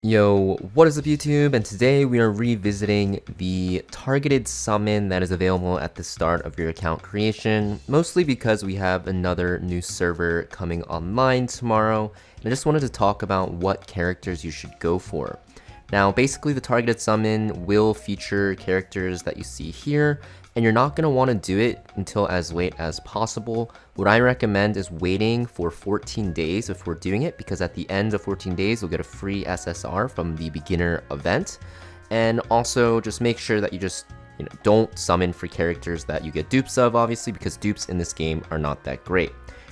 Yo, what is up YouTube? And today we are revisiting the targeted summon that is available at the start of your account creation, mostly because we have another new server coming online tomorrow, and I just wanted to talk about what characters you should go for. Now, basically the targeted summon will feature characters that you see here, and you're not going to want to do it until as late as possible. What I recommend is waiting for 14 days before doing it, because at the end of 14 days you'll get a free SSR from the beginner event. And also just make sure that you just don't summon for characters that you get dupes of, obviously, because dupes in this game are not that great.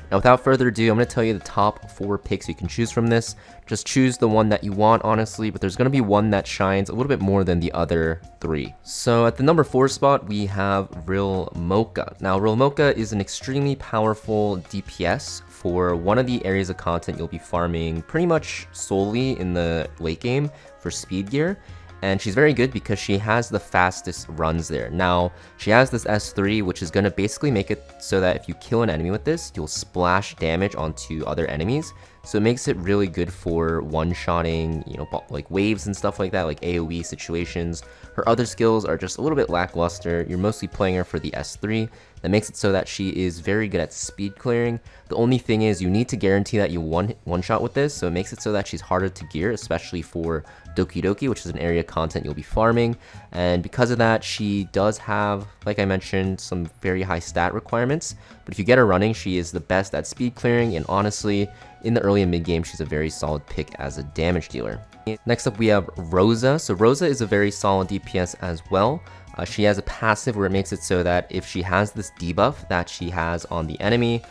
Now, without further ado, I'm going to tell you the top 4 picks you can choose from this. Just choose the one that you want, honestly, but there's going to be one that shines a little bit more than the other 3. So at the number 4 spot, we have Rilmocha. Now, Rilmocha is an extremely powerful DPS for one of the areas of content you'll be farming pretty much solely in the late game for speed gear. And she's very good because she has the fastest runs there. Now, she has this S3, which is going to basically make it so that if you kill an enemy with this, you'll splash damage onto other enemies. So it makes it really good for one-shotting, like waves and stuff like that, like AoE situations. Her other skills are just a little bit lackluster. You're mostly playing her for the S3. That makes it so that she is very good at speed clearing. The only thing is you need to guarantee that you one-shot with this, so it makes it so that she's harder to gear, especially for Doki Doki, which is an area of content you'll be farming. And because of that, she does have, like I mentioned, some very high stat requirements. But if you get her running, she is the best at speed clearing, and honestly, in the early and mid game, she's a very solid pick as a damage dealer. Next up, we have Rosa. So Rosa is a very solid DPS as well. She has a passive where it makes it so that if she has this debuff that she has on the enemy,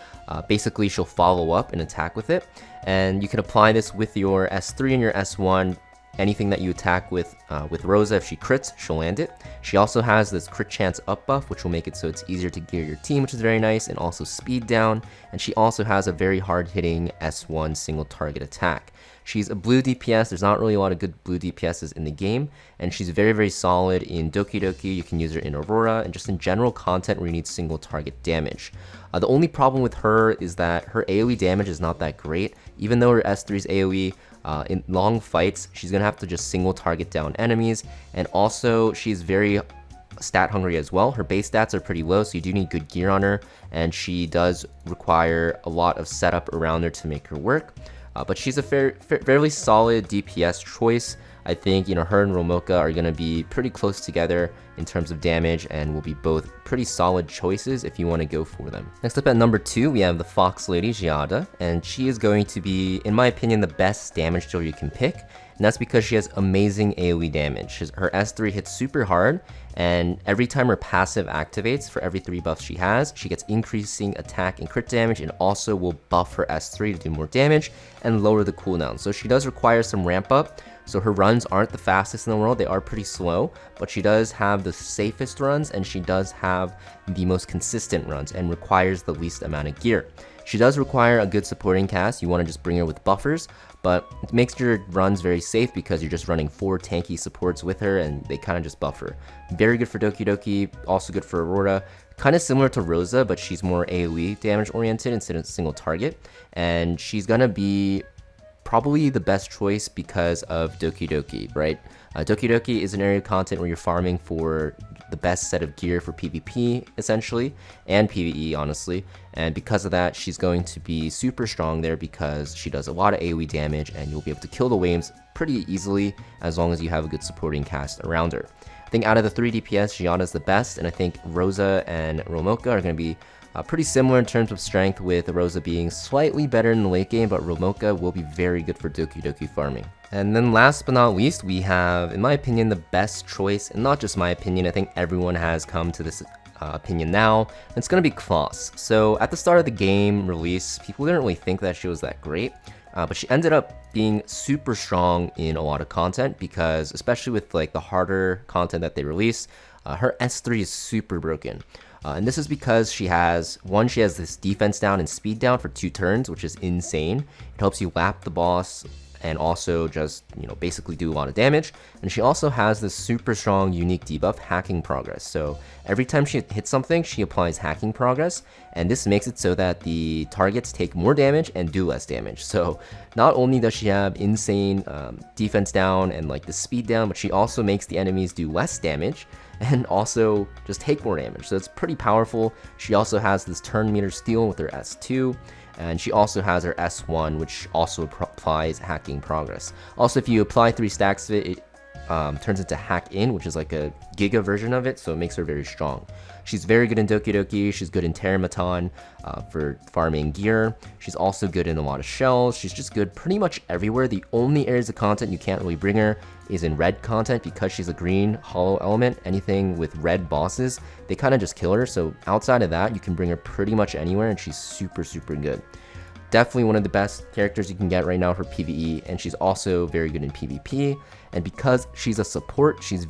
basically she'll follow up and attack with it. And you can apply this with your S3 and your S1. Anything that you attack with Rosa, if she crits, she'll land it. She also has this crit chance up buff, which will make it so it's easier to gear your team, which is very nice, and also speed down. And she also has a very hard-hitting S1 single target attack. She's a blue DPS. There's not really a lot of good blue DPSs in the game, and she's very, very solid in Doki Doki. You can use her in Aurora, and just in general content where you need single target damage. The only problem with her is that her AoE damage is not that great. Even though her S3's AoE, in long fights, she's gonna have to just single target down enemies, and also she's very stat hungry as well. Her base stats are pretty low, so you do need good gear on her, and she does require a lot of setup around her to make her work. But she's a fairly solid DPS choice. I think her and Rilmocha are going to be pretty close together in terms of damage, and will be both pretty solid choices if you want to go for them. Next up at number 2, we have the Fox Lady Xiada, and she is going to be, in my opinion, the best damage dealer you can pick. And that's because she has amazing AoE damage. Her S3 hits super hard, and every time her passive activates, for every 3 buffs she has, she gets increasing attack and crit damage, and also will buff her S3 to do more damage and lower the cooldown. So she does require some ramp up. So her runs aren't the fastest in the world, they are pretty slow, but she does have the safest runs, and she does have the most consistent runs and requires the least amount of gear. She does require a good supporting cast. You want to just bring her with buffers, but it makes your runs very safe because you're just running 4 tanky supports with her, and they kind of just buffer. Very good for Doki Doki, also good for Aurora. Kind of similar to Rosa, but she's more AoE damage oriented instead of single target, and she's gonna be probably the best choice because of Doki Doki, right? Doki Doki is an area of content where you're farming for the best set of gear for PvP, essentially, and PvE, honestly. And because of that, she's going to be super strong there because she does a lot of AoE damage, and you'll be able to kill the waves pretty easily as long as you have a good supporting cast around her. I think out of the 3 DPS, Xiada is the best, and I think Rosa and Rilmocha are going to be pretty similar in terms of strength, with Rosa being slightly better in the late game, but Rilmocha will be very good for Doki Doki farming. And then last but not least, we have, in my opinion, the best choice, and not just my opinion, I think everyone has come to this opinion now, and it's going to be Kloss. So at the start of the game release, people didn't really think that she was that great, but she ended up being super strong in a lot of content, because especially with like the harder content that they release, her S3 is super broken. And this is because she has this defense down and speed down for 2 turns, which is insane. It helps you lap the boss and also just, basically do a lot of damage. And she also has this super strong unique debuff, Hacking Progress. So every time she hits something, she applies Hacking Progress, and this makes it so that the targets take more damage and do less damage. So not only does she have insane defense down and like the speed down, but she also makes the enemies do less damage and also just take more damage. So it's pretty powerful. She also has this turn meter steal with her S2, and she also has her S1, which also applies Hacking Progress. Also, if you apply 3 stacks of it, it turns into Hack In, which is like a Giga version of it, so it makes her very strong. She's very good in Doki Doki, she's good in Terramaton for farming gear. She's also good in a lot of shells. She's just good pretty much everywhere. The only areas of content you can't really bring her is in red content, because she's a green hollow element. Anything with red bosses, they kind of just kill her. So outside of that, you can bring her pretty much anywhere, and she's super, super good. Definitely one of the best characters you can get right now for PvE, and she's also very good in PvP. And because she's a support, she's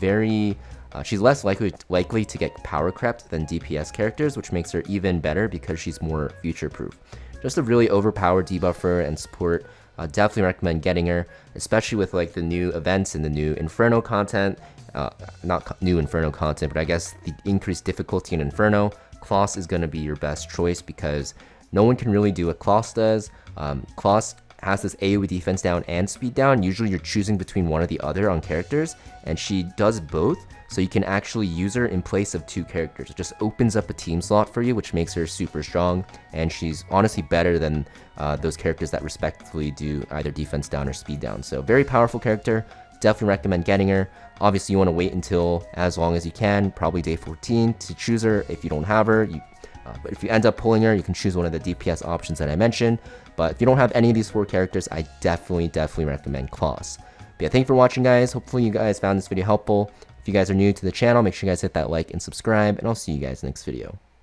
less likely to get power crept than DPS characters, which makes her even better because she's more future proof. Just a really overpowered debuffer and support. Definitely recommend getting her, especially with like the new events and the new Inferno content. Not new Inferno content, but I guess the increased difficulty in Inferno. Kloss is going to be your best choice because no one can really do what Kloss does. Kloss has this AoE defense down and speed down. Usually you're choosing between one or the other on characters, and she does both, so you can actually use her in place of 2 characters. It just opens up a team slot for you, which makes her super strong, and she's honestly better than those characters that respectively do either defense down or speed down. So very powerful character. Definitely recommend getting her. Obviously you want to wait until as long as you can, probably day 14, to choose her. If you don't have her, but if you end up pulling her, you can choose one of the DPS options that I mentioned. But if you don't have any of these 4 characters, I definitely recommend Kloss. But yeah, thank you for watching, guys. Hopefully you guys found this video helpful. If you guys are new to the channel, make sure you guys hit that like and subscribe, and I'll see you guys next video.